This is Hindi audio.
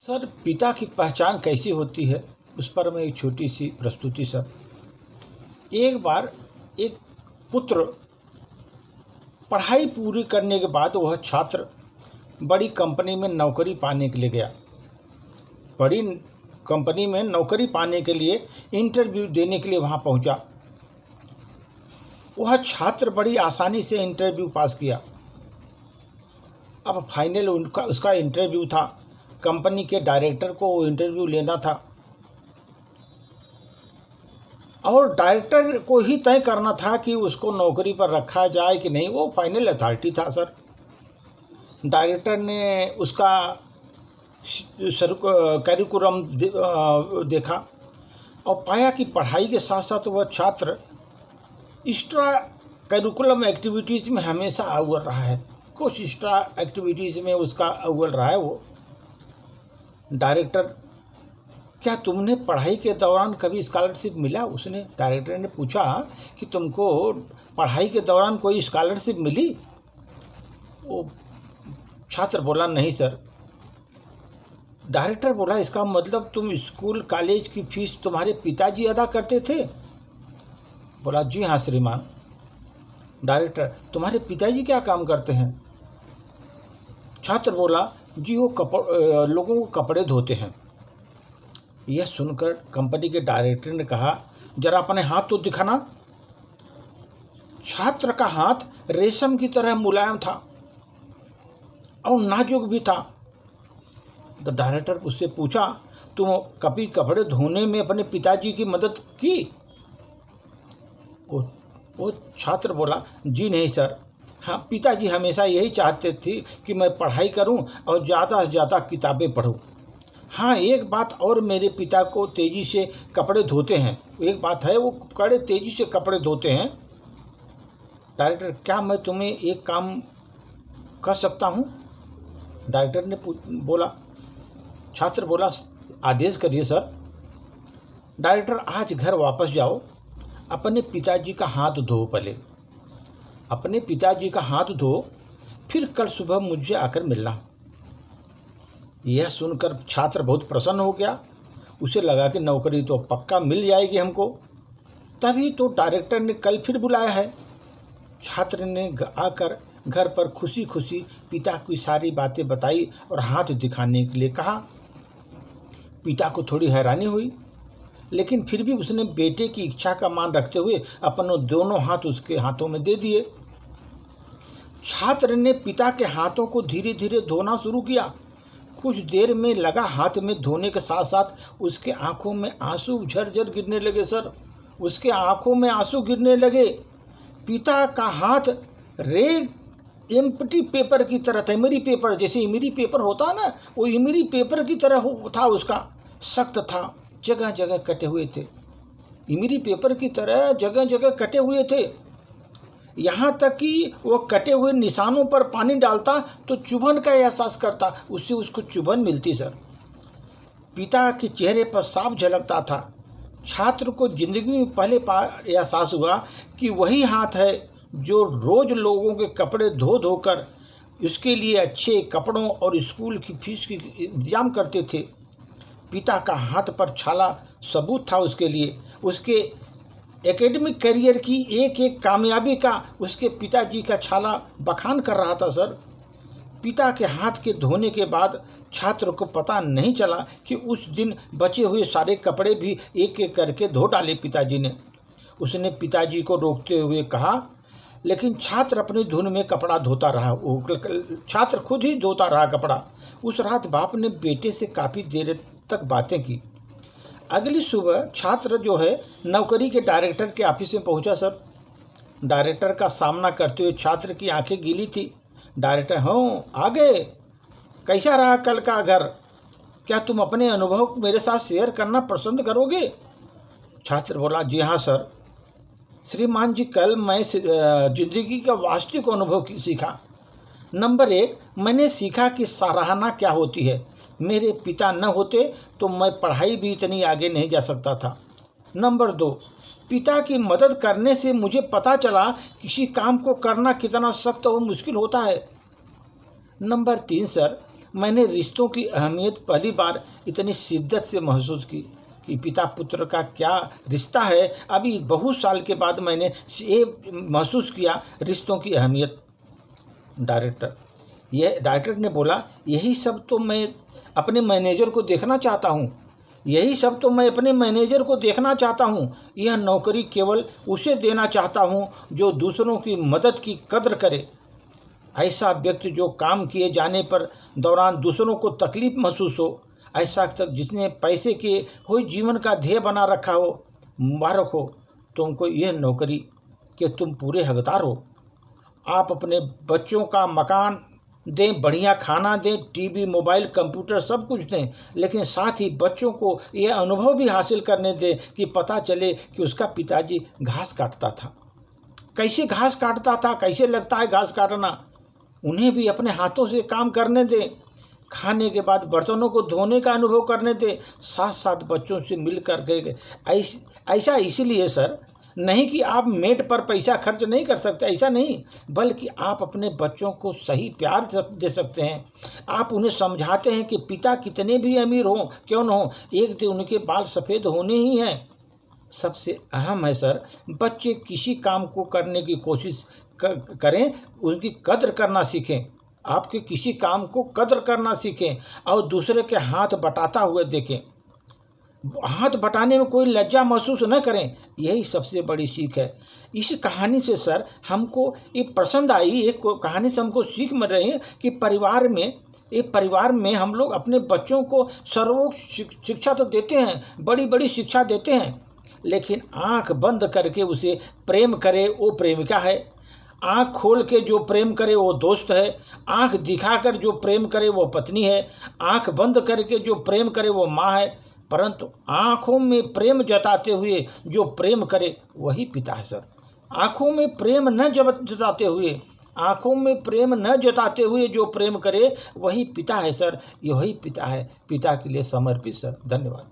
सर, पिता की पहचान कैसी होती है उस पर मैं एक छोटी सी प्रस्तुति सर। एक बार एक पुत्र पढ़ाई पूरी करने के बाद वह छात्र बड़ी कंपनी में नौकरी पाने के लिए गया। बड़ी कंपनी में नौकरी पाने के लिए इंटरव्यू देने के लिए वहाँ पहुँचा। वह छात्र बड़ी आसानी से इंटरव्यू पास किया। अब फाइनल उसका इंटरव्यू था। कंपनी के डायरेक्टर को वो इंटरव्यू लेना था और डायरेक्टर को ही तय करना था कि उसको नौकरी पर रखा जाए कि नहीं। वो फाइनल अथॉरिटी था सर। डायरेक्टर ने उसका करिकुलम देखा और पाया कि पढ़ाई के साथ साथ वह छात्र एक्स्ट्रा करिकुलम एक्टिविटीज़ में हमेशा अव्वल रहा है। कुछ एक्स्ट्रा एक्टिविटीज़ में उसका अव्वल रहा है वो। डायरेक्टर, क्या तुमने पढ़ाई के दौरान कभी स्कॉलरशिप मिला? उसने डायरेक्टर ने पूछा कि तुमको पढ़ाई के दौरान कोई स्कॉलरशिप मिली? वो छात्र बोला, नहीं सर। डायरेक्टर बोला, इसका मतलब तुम स्कूल कॉलेज की फीस तुम्हारे पिताजी अदा करते थे? बोला, जी हाँ श्रीमान। डायरेक्टर, तुम्हारे पिताजी क्या काम करते हैं? छात्र बोला, जी वो लोगों को कपड़े धोते हैं। यह सुनकर कंपनी के डायरेक्टर ने कहा, जरा अपने हाथ तो दिखाना। छात्र का हाथ रेशम की तरह मुलायम था और नाजुक भी था। तो डायरेक्टर उससे पूछा, तुम कभी कपड़े धोने में अपने पिताजी की मदद की? वो छात्र बोला, जी नहीं सर। हाँ, पिताजी हमेशा यही चाहते थे कि मैं पढ़ाई करूं और ज़्यादा से ज़्यादा किताबें पढूं। हाँ, एक बात और, मेरे पिता को तेज़ी से कपड़े धोते हैं। एक बात है, वो बड़े तेज़ी से कपड़े धोते हैं। डायरेक्टर, क्या मैं तुम्हें एक काम कर सकता हूँ? डायरेक्टर ने बोला। छात्र बोला, आदेश करिए सर। डायरेक्टर, आज घर वापस जाओ, अपने पिताजी का हाथ धो। पहले अपने पिताजी का हाथ धो, फिर कल सुबह मुझे आकर मिलना। यह सुनकर छात्र बहुत प्रसन्न हो गया। उसे लगा कि नौकरी तो पक्का मिल जाएगी हमको। तभी तो डायरेक्टर ने कल फिर बुलाया है। छात्र ने आकर घर पर खुशी खुशी पिता की सारी बातें बताई और हाथ दिखाने के लिए कहा। पिता को थोड़ी हैरानी हुई, लेकिन फिर भी उसने बेटे की इच्छा का मान रखते हुए अपने दोनों हाथ उसके हाथों में दे दिए। छात्र ने पिता के हाथों को धीरे धीरे धोना शुरू किया। कुछ देर में लगा हाथ में धोने के साथ साथ उसके आंखों में आंसू झरझर गिरने लगे सर। उसके आंखों में आंसू गिरने लगे। पिता का हाथ एम्प्टी पेपर की तरह था। इमरी पेपर, जैसे इमरी पेपर होता ना, वो इमरी पेपर की तरह था। उसका सख्त था, जगह जगह कटे हुए थे। इमरी पेपर की तरह जगह जगह कटे हुए थे। यहाँ तक कि वो कटे हुए निशानों पर पानी डालता तो चुभन का एहसास करता, उससे उसको चुभन मिलती सर। पिता के चेहरे पर साफ झलकता था। छात्र को जिंदगी में पहले बार एहसास हुआ कि वही हाथ है जो रोज़ लोगों के कपड़े धो धोकर उसके लिए अच्छे कपड़ों और स्कूल की फीस की इंतजाम करते थे। पिता का हाथ पर छाला सबूत था उसके लिए। उसके एकेडमिक करियर की एक एक कामयाबी का उसके पिताजी का छाला बखान कर रहा था सर। पिता के हाथ के धोने के बाद छात्र को पता नहीं चला कि उस दिन बचे हुए सारे कपड़े भी एक एक करके धो डाले पिताजी ने। उसने पिताजी को रोकते हुए कहा, लेकिन छात्र अपनी धुन में कपड़ा धोता रहा। छात्र खुद ही धोता रहा कपड़ा। उस रात बाप ने बेटे से काफ़ी देर तक बातें की। अगली सुबह छात्र जो है नौकरी के डायरेक्टर के ऑफिस में पहुंचा सर। डायरेक्टर का सामना करते हुए छात्र की आंखें गीली थी। डायरेक्टर, हाँ आ गए, कैसा रहा कल का घर? क्या तुम अपने अनुभव मेरे साथ शेयर करना पसंद करोगे? छात्र बोला, जी हाँ सर। श्रीमान जी, कल मैं जिंदगी का वास्तविक अनुभव सीखा। नंबर 1, मैंने सीखा कि सराहना क्या होती है। मेरे पिता न होते तो मैं पढ़ाई भी इतनी आगे नहीं जा सकता था। नंबर 2, पिता की मदद करने से मुझे पता चला किसी काम को करना कितना सख्त और मुश्किल होता है। नंबर 3 सर, मैंने रिश्तों की अहमियत पहली बार इतनी शिद्दत से महसूस की कि पिता पुत्र का क्या रिश्ता है। अभी बहुत साल के बाद मैंने ये महसूस किया रिश्तों की अहमियत। डायरेक्टर ने बोला, यही सब तो मैं अपने मैनेजर को देखना चाहता हूँ, यही सब तो मैं अपने मैनेजर को देखना चाहता हूँ। यह नौकरी केवल उसे देना चाहता हूँ जो दूसरों की मदद की कद्र करे। ऐसा व्यक्ति जो काम किए जाने पर दौरान दूसरों को तकलीफ महसूस हो, ऐसा तक जिसने पैसे के हुए जीवन का ध्येय बना रखा हो। मुबारक हो तुमको यह नौकरी कि तुम पूरे हकदार हो। आप अपने बच्चों का मकान दें, बढ़िया खाना दें, टीवी, मोबाइल, कंप्यूटर सब कुछ दें, लेकिन साथ ही बच्चों को यह अनुभव भी हासिल करने दें कि पता चले कि उसका पिताजी घास काटता था, कैसे घास काटता था, कैसे लगता है घास काटना। उन्हें भी अपने हाथों से काम करने दें। खाने के बाद बर्तनों को धोने का अनुभव करने दें, साथ साथ बच्चों से मिल कर के। ऐसा इसीलिए सर नहीं कि आप मेड पर पैसा खर्च नहीं कर सकते, ऐसा नहीं, बल्कि आप अपने बच्चों को सही प्यार दे सकते हैं। आप उन्हें समझाते हैं कि पिता कितने भी अमीर हों क्यों न हो, एक दिन उनके बाल सफ़ेद होने ही हैं। सबसे अहम है सर, बच्चे किसी काम को करने की कोशिश करें, उनकी कद्र करना सीखें। आपके किसी काम को कद्र करना सीखें और दूसरे के हाथ बटाता हुए देखें। हाथ बटाने में कोई लज्जा महसूस न करें, यही सबसे बड़ी सीख है। इस कहानी से सर हमको ये पसंद आई, एक कहानी से हमको सीख मिल रही है कि परिवार में हम लोग अपने बच्चों को सर्वोच्च शिक्षा तो देते हैं, बड़ी बड़ी शिक्षा देते हैं, लेकिन आंख बंद करके उसे प्रेम करे वो प्रेमिका है, आँख खोल के जो प्रेम करे वो दोस्त है, आँख दिखाकर जो प्रेम करे वो पत्नी है, आँख बंद करके जो प्रेम करे वो माँ है, परंतु आँखों में प्रेम जताते हुए जो प्रेम करे वही पिता है सर। आँखों में प्रेम न जताते हुए जो प्रेम करे वही पिता है सर। यही पिता है, पिता के लिए समर्पित सर। धन्यवाद।